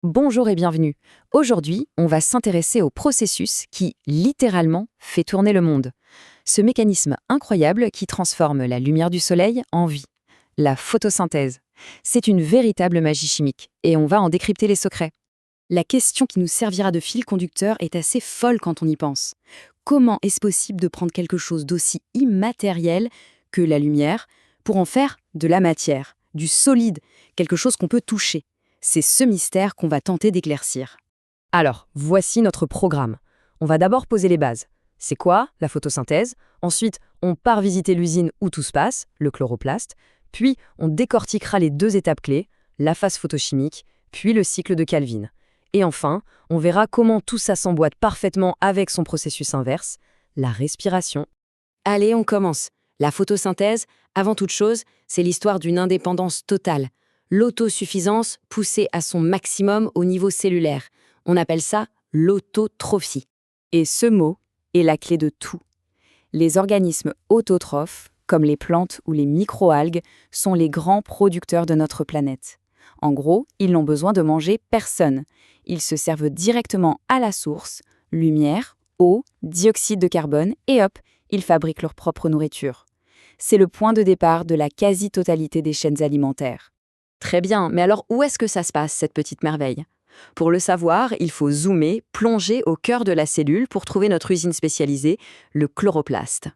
Bonjour et bienvenue. Aujourd'hui, on va s'intéresser au processus qui, littéralement, fait tourner le monde. Ce mécanisme incroyable qui transforme la lumière du soleil en vie. La photosynthèse. C'est une véritable magie chimique et on va en décrypter les secrets. La question qui nous servira de fil conducteur est assez folle quand on y pense. Comment est-ce possible de prendre quelque chose d'aussi immatériel que la lumière pour en faire de la matière, du solide, quelque chose qu'on peut toucher? C'est ce mystère qu'on va tenter d'éclaircir. Alors, voici notre programme. On va d'abord poser les bases. C'est quoi la photosynthèse? Ensuite, on part visiter l'usine où tout se passe, le chloroplaste. Puis, on décortiquera les deux étapes clés, la phase photochimique, puis le cycle de Calvin. Et enfin, on verra comment tout ça s'emboîte parfaitement avec son processus inverse, la respiration. Allez, on commence. La photosynthèse, avant toute chose, c'est l'histoire d'une indépendance totale. L'autosuffisance poussée à son maximum au niveau cellulaire. On appelle ça l'autotrophie. Et ce mot est la clé de tout. Les organismes autotrophes, comme les plantes ou les microalgues, sont les grands producteurs de notre planète. En gros, ils n'ont besoin de manger personne. Ils se servent directement à la source, lumière, eau, dioxyde de carbone, et hop, ils fabriquent leur propre nourriture. C'est le point de départ de la quasi-totalité des chaînes alimentaires. Très bien, mais alors où est-ce que ça se passe, cette petite merveille? Pour le savoir, il faut zoomer, plonger au cœur de la cellule pour trouver notre usine spécialisée, le chloroplaste.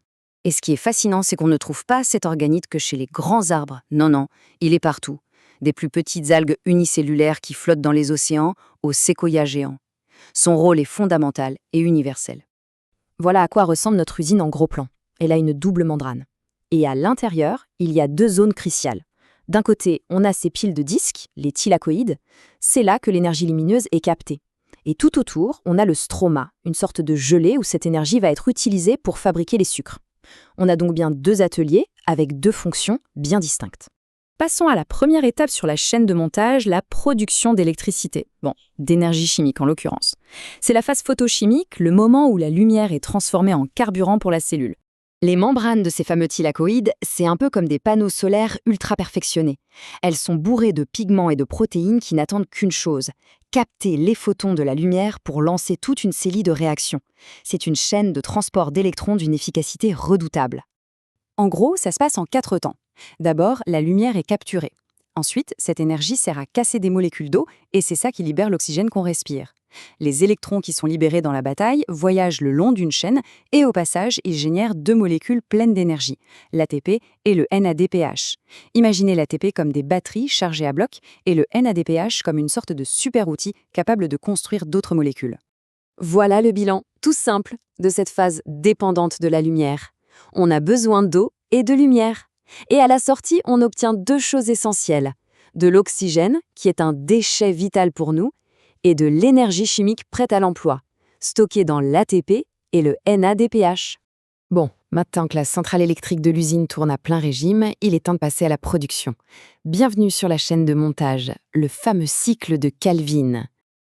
Et ce qui est fascinant, c'est qu'on ne trouve pas cet organite que chez les grands arbres. Non, non, il est partout. Des plus petites algues unicellulaires qui flottent dans les océans aux séquoias géants. Son rôle est fondamental et universel. Voilà à quoi ressemble notre usine en gros plan. Elle a une double membrane. Et à l'intérieur, il y a deux zones cruciales. D'un côté, on a ces piles de disques, les thylakoïdes. C'est là que l'énergie lumineuse est captée. Et tout autour, on a le stroma, une sorte de gelée où cette énergie va être utilisée pour fabriquer les sucres. On a donc bien deux ateliers avec deux fonctions bien distinctes. Passons à la première étape sur la chaîne de montage, la production d'électricité. Bon, d'énergie chimique en l'occurrence. C'est la phase photochimique, le moment où la lumière est transformée en carburant pour la cellule. Les membranes de ces fameux thylakoïdes, c'est un peu comme des panneaux solaires ultra perfectionnés. Elles sont bourrées de pigments et de protéines qui n'attendent qu'une chose, capter les photons de la lumière pour lancer toute une série de réactions. C'est une chaîne de transport d'électrons d'une efficacité redoutable. En gros, ça se passe en 4 temps. D'abord, la lumière est capturée. Ensuite, cette énergie sert à casser des molécules d'eau et c'est ça qui libère l'oxygène qu'on respire. Les électrons qui sont libérés dans la bataille voyagent le long d'une chaîne et au passage, ils génèrent deux molécules pleines d'énergie, l'ATP et le NADPH. Imaginez l'ATP comme des batteries chargées à bloc et le NADPH comme une sorte de super outil capable de construire d'autres molécules. Voilà le bilan, tout simple, de cette phase dépendante de la lumière. On a besoin d'eau et de lumière. Et à la sortie, on obtient deux choses essentielles. De l'oxygène, qui est un déchet vital pour nous, et de l'énergie chimique prête à l'emploi, stockée dans l'ATP et le NADPH. Bon, maintenant que la centrale électrique de l'usine tourne à plein régime, il est temps de passer à la production. Bienvenue sur la chaîne de montage, le fameux cycle de Calvin.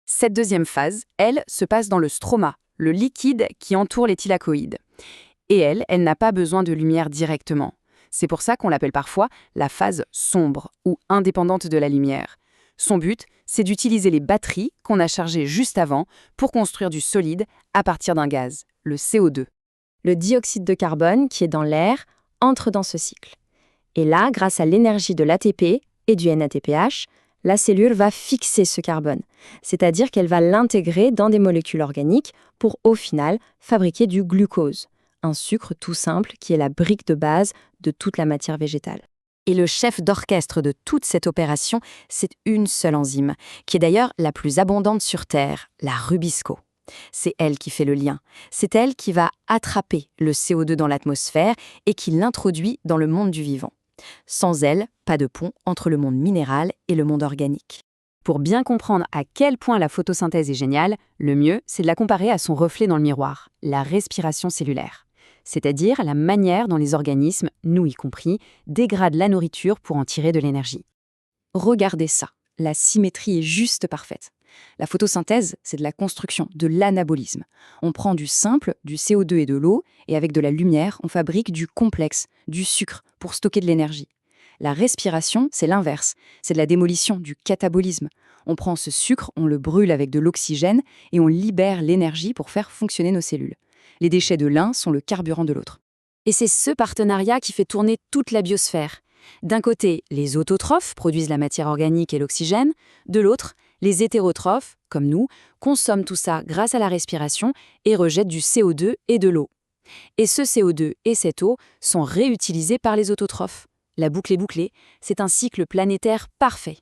Cette deuxième phase, elle, se passe dans le stroma, le liquide qui entoure les thylakoïdes. Et elle n'a pas besoin de lumière directement. C'est pour ça qu'on l'appelle parfois la phase sombre ou indépendante de la lumière. Son but, c'est d'utiliser les batteries qu'on a chargées juste avant pour construire du solide à partir d'un gaz, le CO2. Le dioxyde de carbone, qui est dans l'air, entre dans ce cycle. Et là, grâce à l'énergie de l'ATP et du NADPH, la cellule va fixer ce carbone, c'est-à-dire qu'elle va l'intégrer dans des molécules organiques pour, au final, fabriquer du glucose, un sucre tout simple qui est la brique de base de toute la matière végétale. Et le chef d'orchestre de toute cette opération, c'est une seule enzyme, qui est d'ailleurs la plus abondante sur Terre, la rubisco. C'est elle qui fait le lien. C'est elle qui va attraper le CO2 dans l'atmosphère et qui l'introduit dans le monde du vivant. Sans elle, pas de pont entre le monde minéral et le monde organique. Pour bien comprendre à quel point la photosynthèse est géniale, le mieux, c'est de la comparer à son reflet dans le miroir, la respiration cellulaire. C'est-à-dire la manière dont les organismes, nous y compris, dégradent la nourriture pour en tirer de l'énergie. Regardez ça, la symétrie est juste parfaite. La photosynthèse, c'est de la construction, de l'anabolisme. On prend du simple, du CO2 et de l'eau, et avec de la lumière, on fabrique du complexe, du sucre, pour stocker de l'énergie. La respiration, c'est l'inverse. C'est de la démolition, du catabolisme. On prend ce sucre, on le brûle avec de l'oxygène et on libère l'énergie pour faire fonctionner nos cellules. Les déchets de l'un sont le carburant de l'autre. Et c'est ce partenariat qui fait tourner toute la biosphère. D'un côté, les autotrophes produisent la matière organique et l'oxygène. De l'autre, les hétérotrophes, comme nous, consomment tout ça grâce à la respiration et rejettent du CO2 et de l'eau. Et ce CO2 et cette eau sont réutilisés par les autotrophes. La boucle est bouclée, c'est un cycle planétaire parfait.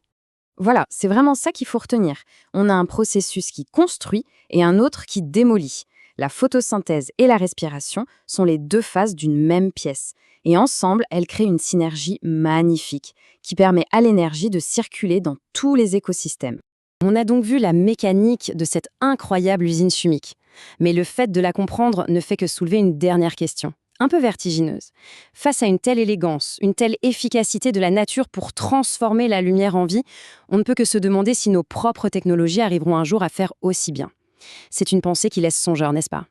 Voilà, c'est vraiment ça qu'il faut retenir. On a un processus qui construit et un autre qui démolit. La photosynthèse et la respiration sont les deux faces d'une même pièce. Et ensemble, elles créent une synergie magnifique qui permet à l'énergie de circuler dans tous les écosystèmes. On a donc vu la mécanique de cette incroyable usine chimique. Mais le fait de la comprendre ne fait que soulever une dernière question, un peu vertigineuse. Face à une telle élégance, une telle efficacité de la nature pour transformer la lumière en vie, on ne peut que se demander si nos propres technologies arriveront un jour à faire aussi bien. C'est une pensée qui laisse songeur, n'est-ce pas ?